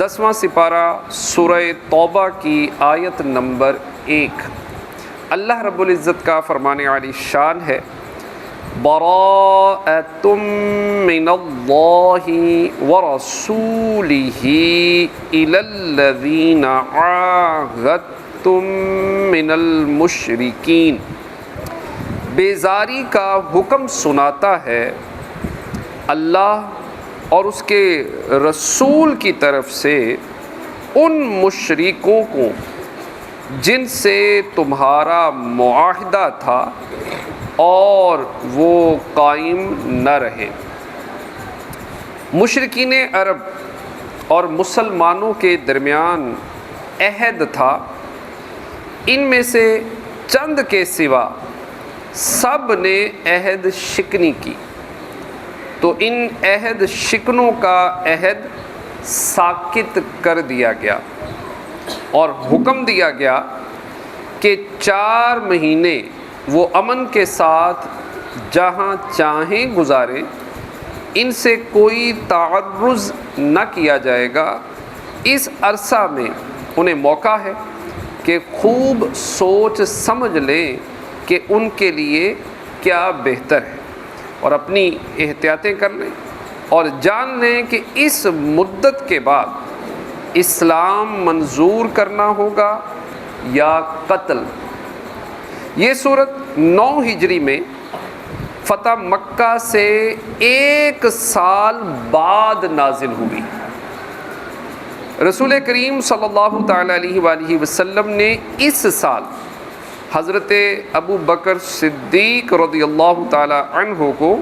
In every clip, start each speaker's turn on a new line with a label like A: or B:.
A: 10واں سپارہ سورہ توبہ کی آیت نمبر 1۔ اللہ رب العزت کا فرمان عالی شان ہے، براءۃ من اللہ ورسولہ الی الذین عاہدتم من المشرکین۔ بیزاری کا حکم سناتا ہے اللہ اور اس کے رسول کی طرف سے ان مشرکوں کو جن سے تمہارا معاہدہ تھا اور وہ قائم نہ رہے۔ مشرکین عرب اور مسلمانوں کے درمیان عہد تھا، ان میں سے چند کے سوا سب نے عہد شکنی کی، تو ان عہد شکنوں کا عہد ساکت کر دیا گیا اور حکم دیا گیا کہ 4 مہینے وہ امن کے ساتھ جہاں چاہیں گزاریں، ان سے کوئی تعرض نہ کیا جائے گا۔ اس عرصہ میں انہیں موقع ہے کہ خوب سوچ سمجھ لیں کہ ان کے لیے کیا بہتر ہے اور اپنی احتیاطیں کر لیں، اور جان لیں کہ اس مدت کے بعد اسلام منظور کرنا ہوگا یا قتل۔ یہ صورت 9 ہجری میں فتح مکہ سے 1 سال بعد نازل ہوئی۔ رسول کریم صلی اللہ تعالیٰ علیہ وآلہ وسلم نے اس سال حضرت ابو بکر صدیق رضی اللہ تعالیٰ عنہ کو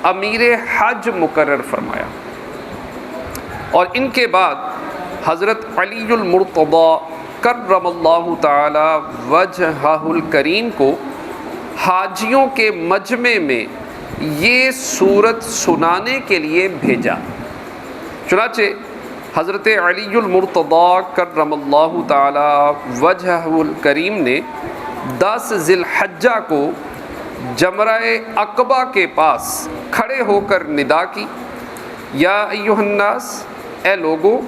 A: امیر حج مقرر فرمایا، اور ان کے بعد حضرت علی المرتضیٰ کرم اللہ تعالی وجہہ الکریم کو حاجیوں کے مجمع میں یہ سورت سنانے کے لیے بھیجا۔ چنانچہ حضرت علی المرتضیٰ کرم اللہ تعالی وجہہ الکریم نے 10 ذی الحجہ کو جمرہ عقبہ کے پاس کھڑے ہو کر ندا کی، یا ایھا الناس، اے لوگو،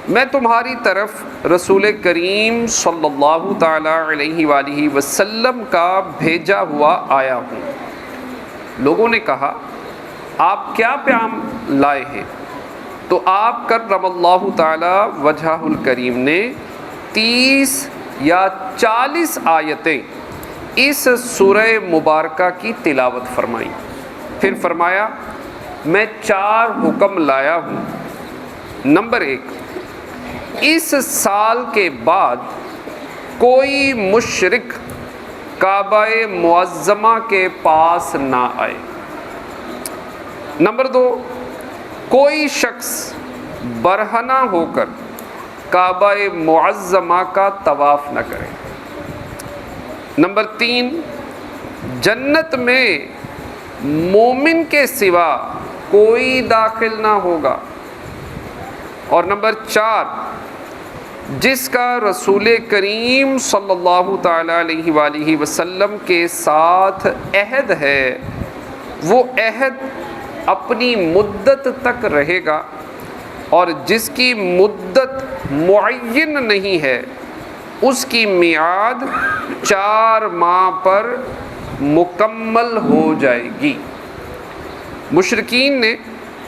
A: میں تمہاری طرف رسول کریم صلی اللہ تعالیٰ علیہ وآلہ وسلم کا بھیجا ہوا آیا ہوں۔ لوگوں نے کہا، آپ کیا پیام لائے ہیں؟ تو آپ کرم اللہ تعالیٰ وجہہ الکریم نے 30 یا 40 آیتیں اس سورہ مبارکہ کی تلاوت فرمائیں۔ پھر فرمایا، میں 4 حکم لایا ہوں۔ نمبر 1، اس سال کے بعد کوئی مشرک کعبہ معظمہ کے پاس نہ آئے۔ نمبر 2، کوئی شخص برہنہ ہو کر کعبہ معظمہ کا طواف نہ کرے۔ نمبر 3، جنت میں مومن کے سوا کوئی داخل نہ ہوگا۔ اور نمبر 4، جس کا رسول کریم صلی اللہ تعالیٰ علیہ وآلہ وسلم کے ساتھ عہد ہے، وہ عہد اپنی مدت تک رہے گا، اور جس کی مدت معین نہیں ہے اس کی میعاد 4 ماہ پر مکمل ہو جائے گی۔ مشرکین نے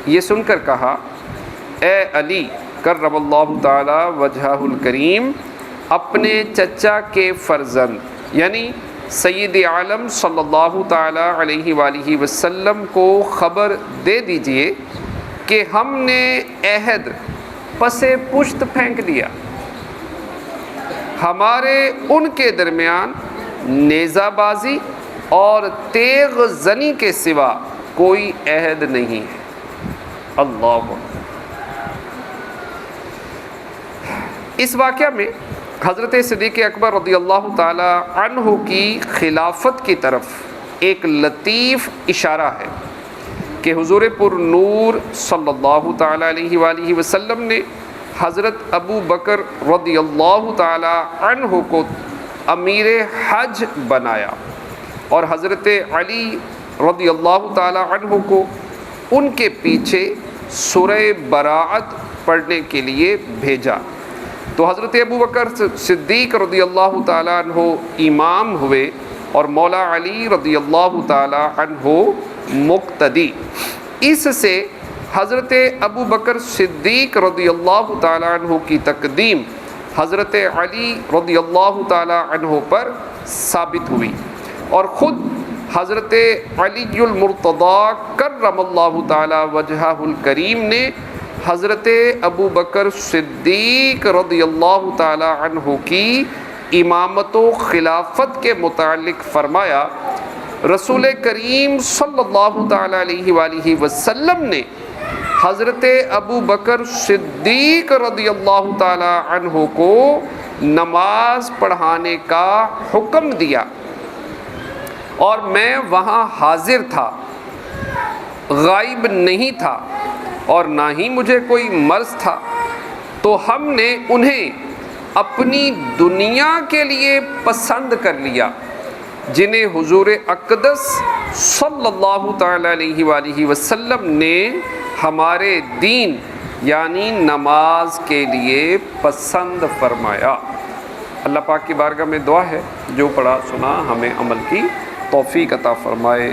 A: یہ سن کر کہا، اے علی کرم اللہ تعالی وجہہ الکریم، اپنے چچا کے فرزند یعنی سید عالم صلی اللہ تعالی علیہ وآلہ وسلم کو خبر دے دیجئے کہ ہم نے عہد پس پشت پھینک دیا، ہمارے ان کے درمیان نیزہ بازی اور تیغ زنی کے سوا کوئی عہد نہیں ہے۔ اللہ اکبر۔ اس واقعہ میں حضرت صدیق اکبر رضی اللہ تعالی عنہ کی خلافت کی طرف ایک لطیف اشارہ ہے کہ حضور پر نور صلی اللہ تعالی علیہ وآلہ وسلم نے حضرت ابو بکر رضی اللہ تعالی عنہ کو امیر حج بنایا، اور حضرت علی رضی اللہ تعالی عنہ کو ان کے پیچھے سورہ براءت پڑھنے کے لیے بھیجا۔ تو حضرت ابو بکر صدیق رضی اللہ تعالیٰ عنہ امام ہوئے اور مولا علی رضی اللہ تعالیٰ عنہ مقتدی۔ اس سے حضرت ابو بکر صدیق رضی اللہ تعالیٰ عنہ کی تقدیم حضرت علی رضی اللہ تعالیٰ عنہ پر ثابت ہوئی، اور خود حضرت علی المرتضیٰ کرم اللہ تعالیٰ وجہہ الکریم نے حضرت ابو بکر صدیق رضی اللہ تعالیٰ عنہ کی امامت و خلافت کے متعلق فرمایا، رسول کریم صلی اللہ تعالیٰ علیہ وآلہ وسلم نے حضرت ابو بکر صدیق رضی اللہ تعالیٰ عنہ کو نماز پڑھانے کا حکم دیا، اور میں وہاں حاضر تھا، غائب نہیں تھا، اور نہ ہی مجھے کوئی مرض تھا۔ تو ہم نے انہیں اپنی دنیا کے لیے پسند کر لیا، جنہیں حضور اقدس صلی اللہ تعالیٰ علیہ وآلہ وسلم نے ہمارے دین یعنی نماز کے لیے پسند فرمایا۔ اللہ پاک کی بارگاہ میں دعا ہے جو پڑھا سنا ہمیں عمل کی توفیق عطا فرمائے۔